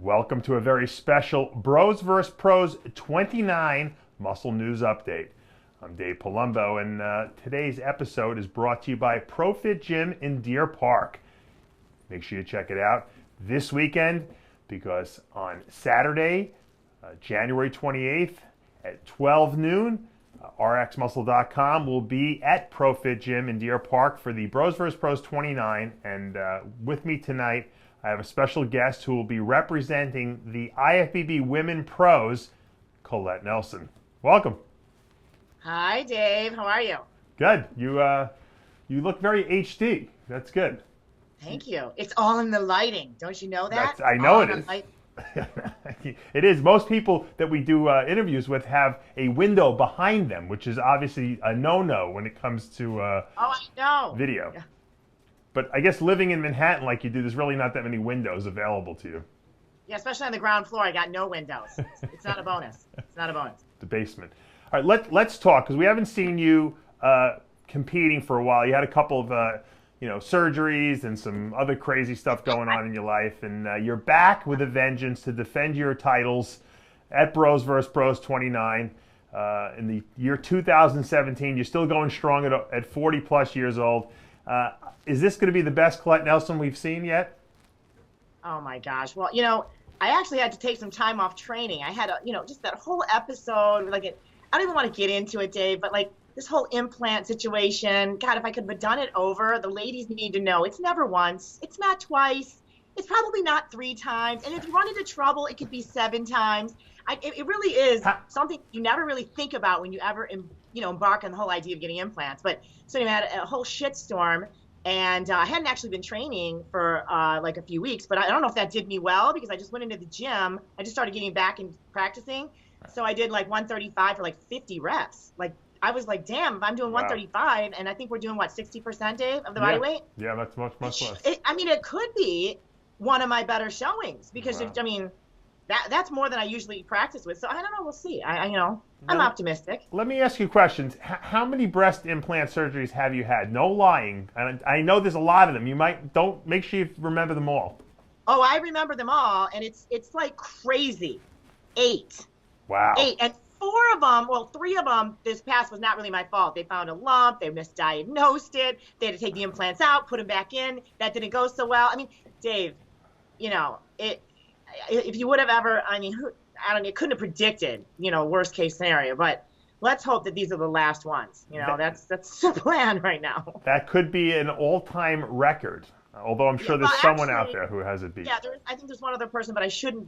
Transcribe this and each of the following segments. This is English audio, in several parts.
Welcome to a very special Bros vs. Pros 29 Muscle News Update. I'm Dave Palumbo, and today's episode is brought to you by ProFit Gym in Deer Park. Make sure you check it out this weekend, because on Saturday, January 28th at 12 noon, RxMuscle.com will be at ProFit Gym in Deer Park for the Bros vs. Pros 29, and with me tonight, I have a special guest who will be representing the IFBB Women Pros, Colette Nelson. Welcome. Hi, Dave. How are you? Good. You look very HD. That's good. Thank you. It's all in the lighting. Don't you know that? I know it is. It is. Most people that we do interviews with have a window behind them, which is obviously a no-no when it comes to I know. video. Yeah. But I guess living in Manhattan like you do, there's really not that many windows available to you. Yeah, especially on the ground floor. I got no windows. It's not a bonus. It's not a bonus. The basement. All right, let's talk, because we haven't seen you competing for a while. You had a couple of surgeries and some other crazy stuff going on in your life, and you're back with a vengeance to defend your titles at Bros vs. Pros 29 in the year 2017. You're still going strong at 40 plus years old. Is this going to be the best Colette Nelson we've seen yet? Oh my gosh. Well, I actually had to take some time off training. I had just that whole episode, I don't even want to get into it, Dave, but this whole implant situation, God, if I could have done it over, the ladies need to know it's never once, it's not twice, it's probably not 3 times. And if you run into trouble, it could be 7 times. It really is something you never really think about when you ever, embark on the whole idea of getting implants. But so anyway, I had a whole shitstorm, and I hadn't actually been training for a few weeks, but I don't know if that did me well, because I just went into the gym. I just started getting back and practicing. So I did 135 for 50 reps. I was like, damn, if I'm doing 135, and I think we're doing 60%, Dave, of the body weight? Yeah, that's much less. It could be one of my better showings, because that's more than I usually practice with. So I don't know. We'll see. I'm optimistic. Let me ask you questions. How many breast implant surgeries have you had? No lying. And I know there's a lot of them. Don't make sure you remember them all. Oh, I remember them all, and it's like crazy. 8. Wow. 8, and 3 of them, this past was not really my fault. They found a lump. They misdiagnosed it. They had to take the implants out, put them back in. That didn't go so well. I mean, Dave, if you would have ever, it couldn't have predicted, worst case scenario, but let's hope that these are the last ones. That's the plan right now. That could be an all-time record, although I'm sure there's someone out there who has it beat. Yeah, I think there's one other person, but I shouldn't,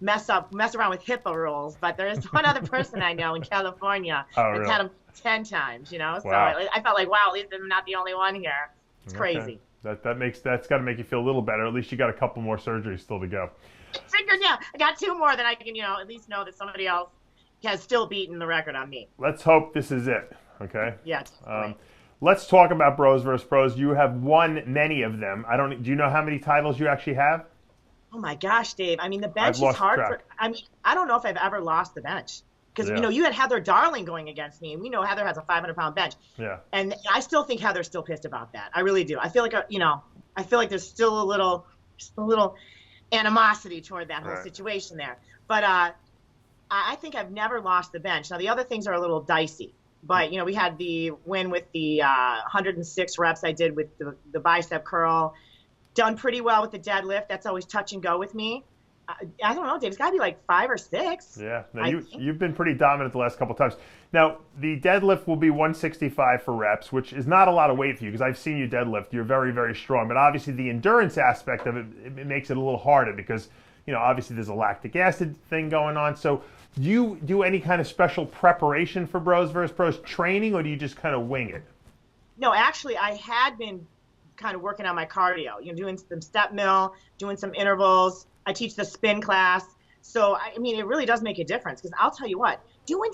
mess around with HIPAA rules, but there is one other person I know in California that's had them 10 times, so I felt like, wow, at least I'm not the only one here. It's crazy. That's got to make you feel a little better. At least you got a couple more surgeries still to go. I figured, I got 2 more that I can, at least know that somebody else has still beaten the record on me. Let's hope this is it. Okay. Yeah. Let's talk about Bros vs. Pros. You have won many of them. Do you know how many titles you actually have? Oh my gosh, Dave. The bench is hard. I don't know if I've ever lost the bench. Because, you had Heather Darling going against me, and we know Heather has a 500-pound bench. Yeah. And I still think Heather's still pissed about that. I really do. I feel like there's still a little animosity toward that whole situation there. But I think I've never lost the bench. Now, the other things are a little dicey. But, we had the win with the 106 reps I did with the bicep curl. Done pretty well with the deadlift. That's always touch and go with me. I don't know, Dave. It's got to be 5 or 6. Yeah. Now, you've been pretty dominant the last couple of times. Now, the deadlift will be 165 for reps, which is not a lot of weight for you, because I've seen you deadlift. You're very, very strong. But obviously, the endurance aspect of it makes it a little harder, because, obviously there's a lactic acid thing going on. So do you do any kind of special preparation for Bros vs. Pros training, or do you just kind of wing it? No, actually, I had been kind of working on my cardio, doing some step mill, doing some intervals. I teach the spin class. So, it really does make a difference, because I'll tell you what, doing,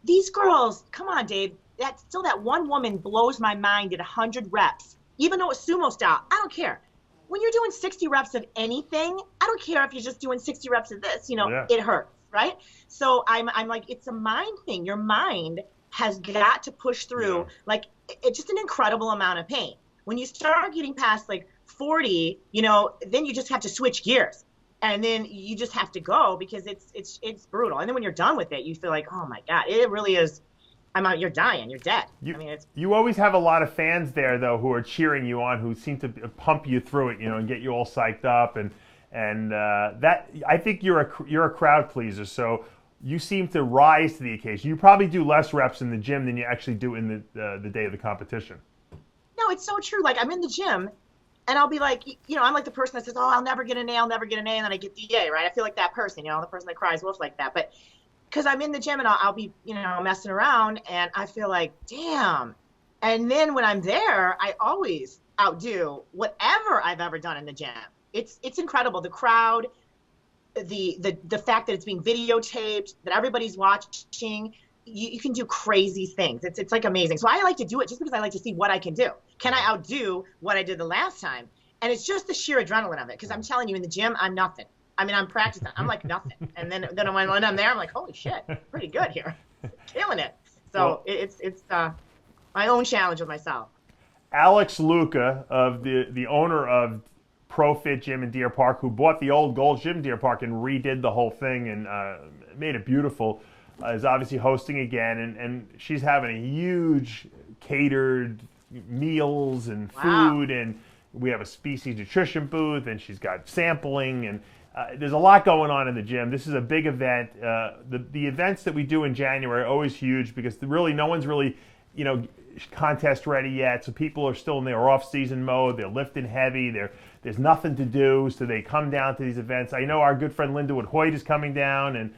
these girls, come on, Dave, that one woman blows my mind at 100 reps, even though it's sumo style. I don't care. When you're doing 60 reps of anything, I don't care if you're just doing 60 reps of this, It hurts, right? So I'm like, it's a mind thing. Your mind has got to push through, it's just an incredible amount of pain. When you start getting past 40, then you just have to switch gears. And then you just have to go because it's brutal. And then when you're done with it, you feel like, oh my God, it really is. You're dying. You're dead. You always have a lot of fans there, though, who are cheering you on, who seem to pump you through it, and get you all psyched up, and that I think you're a crowd pleaser. So you seem to rise to the occasion. You probably do less reps in the gym than you actually do in the day of the competition. No, it's so true. Like I'm in the gym, and I'll be like, I'm like the person that says, oh, I'll never get an A, and then I get the A, right? I feel like that person, the person that cries wolf like that, but. Because I'm in the gym and I'll be, messing around and I feel like, damn. And then when I'm there, I always outdo whatever I've ever done in the gym. It's incredible. The crowd, the fact that it's being videotaped, that everybody's watching, you can do crazy things. It's like amazing. So I like to do it just because I like to see what I can do. Can I outdo what I did the last time? And it's just the sheer adrenaline of it. Because I'm telling you, in the gym, I'm nothing. I'm practicing. I'm like nothing. And then when I'm there, I'm like, holy shit, pretty good here. Killing it. So it's my own challenge with myself. Alex Luca, of the owner of ProFit Gym in Deer Park, who bought the old Gold's Gym in Deer Park and redid the whole thing and made it beautiful, is obviously hosting again. And she's having a huge catered meals and food. Wow. And we have a species nutrition booth, and she's got sampling, and there's a lot going on in the gym. This is a big event. The events that we do in January are always huge because no one's really, contest ready yet. So people are still in their off-season mode. They're lifting heavy. There's nothing to do, so they come down to these events. I know our good friend Linda Hoyt is coming down, and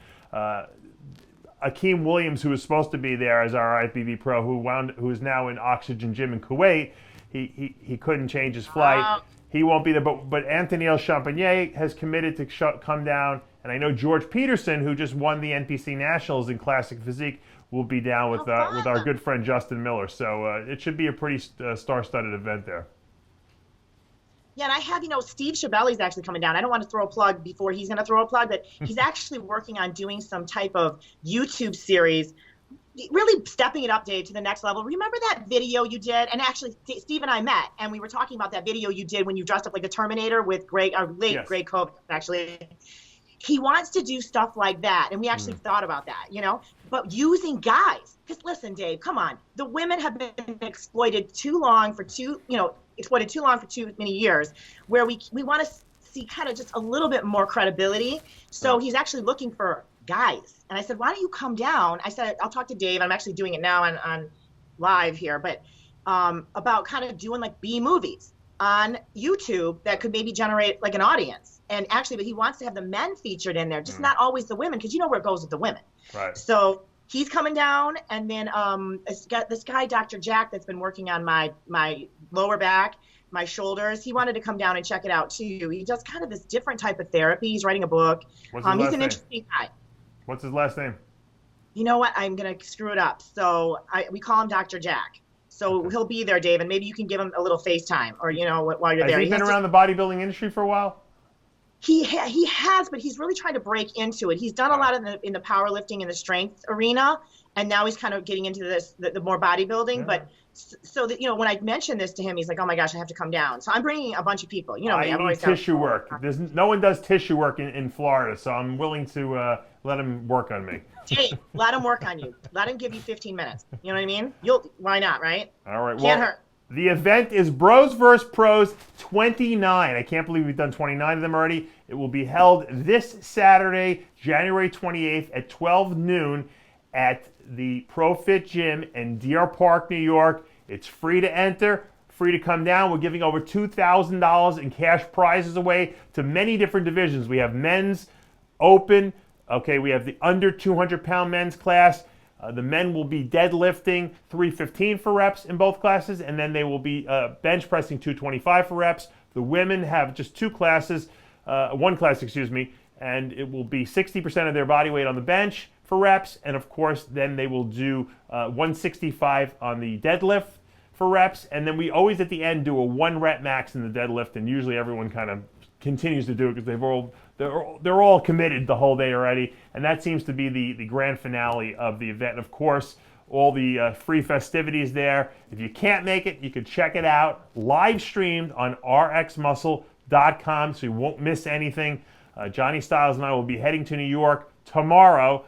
Akeem Williams, who was supposed to be there as our IFBB pro, who is now in Oxygen Gym in Kuwait. He couldn't change his flight. He won't be there, but Anthony Champagne has committed to come down, and I know George Peterson, who just won the NPC Nationals in Classic Physique, will be down with our good friend Justin Miller. So it should be a pretty star-studded event there. Yeah, and I have, Steve Schiavelli's actually coming down. I don't want to throw a plug before he's going to throw a plug, but he's actually working on doing some type of YouTube series, really stepping it up, Dave, to the next level. Remember that video you did? And actually, Steve and I met, and we were talking about that video you did when you dressed up like the Terminator with Greg Kobe, actually. He wants to do stuff like that, and we actually thought about that, but using guys. Because listen, Dave, come on. The women have been exploited too long for too many years, where we want to see kind of just a little bit more credibility. So he's actually looking for guys. And I said, why don't you come down? I said, I'll talk to Dave. I'm actually doing it now on live here, but about kind of doing like B movies on YouTube that could maybe generate like an audience. And actually, but he wants to have the men featured in there, just not always the women, because where it goes with the women. Right. So he's coming down, and then this guy, Dr. Jack, that's been working on my lower back, my shoulders. He wanted to come down and check it out too. He does kind of this different type of therapy. He's writing a book. What's his last he's an name? Interesting guy. What's his last name? You know what? I'm going to screw it up. So we call him Dr. Jack. So he'll be there, Dave, and maybe you can give him a little FaceTime or, while you're there. Has he been around the bodybuilding industry for a while? He has, but he's really trying to break into it. He's done a lot in the powerlifting and the strength arena, and now he's kind of getting into the more bodybuilding. Yeah. But so that when I mentioned this to him, he's like, "Oh my gosh, I have to come down." So I'm bringing a bunch of people. I need tissue work. No one does tissue work in Florida, so I'm willing to let him work on me. Hey, let him work on you. Let him give you 15 minutes. You know what I mean? Why not, right? All right. Can't hurt. The event is Bros vs. Pros 29. I can't believe we've done 29 of them already. It will be held this Saturday, January 28th at 12 noon at the ProFit Gym in Deer Park, New York. It's free to enter, free to come down. We're giving over $2,000 in cash prizes away to many different divisions. We have men's, open. Okay, we have the under 200-pound men's class. The men will be deadlifting 315 for reps in both classes, and then they will be bench pressing 225 for reps. The women have just one class, and it will be 60% of their body weight on the bench for reps, and of course, then they will do 165 on the deadlift for reps, and then we always at the end do a 1 rep max in the deadlift, and usually everyone kind of continues to do it because they're all committed the whole day already, and that seems to be the grand finale of the event. And of course, all the free festivities there. If you can't make it, you can check it out live streamed on RxMuscle.com, so you won't miss anything. Johnny Styles and I will be heading to New York tomorrow,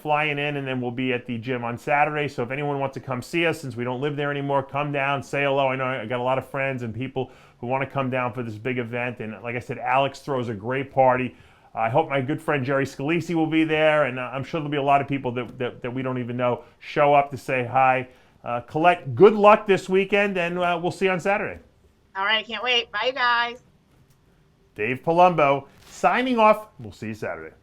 flying in, and then we'll be at the gym on Saturday. So if anyone wants to come see us, since we don't live there anymore, come down, say hello. I know I got a lot of friends and people who want to come down for this big event. And like I said, Alex throws a great party. I hope my good friend Jerry Scalisi will be there, and I'm sure there'll be a lot of people that we don't even know show up to say hi. Colette, good luck this weekend, and we'll see you on Saturday. All right, can't wait. Bye, you guys. Dave Palumbo signing off. We'll see you Saturday.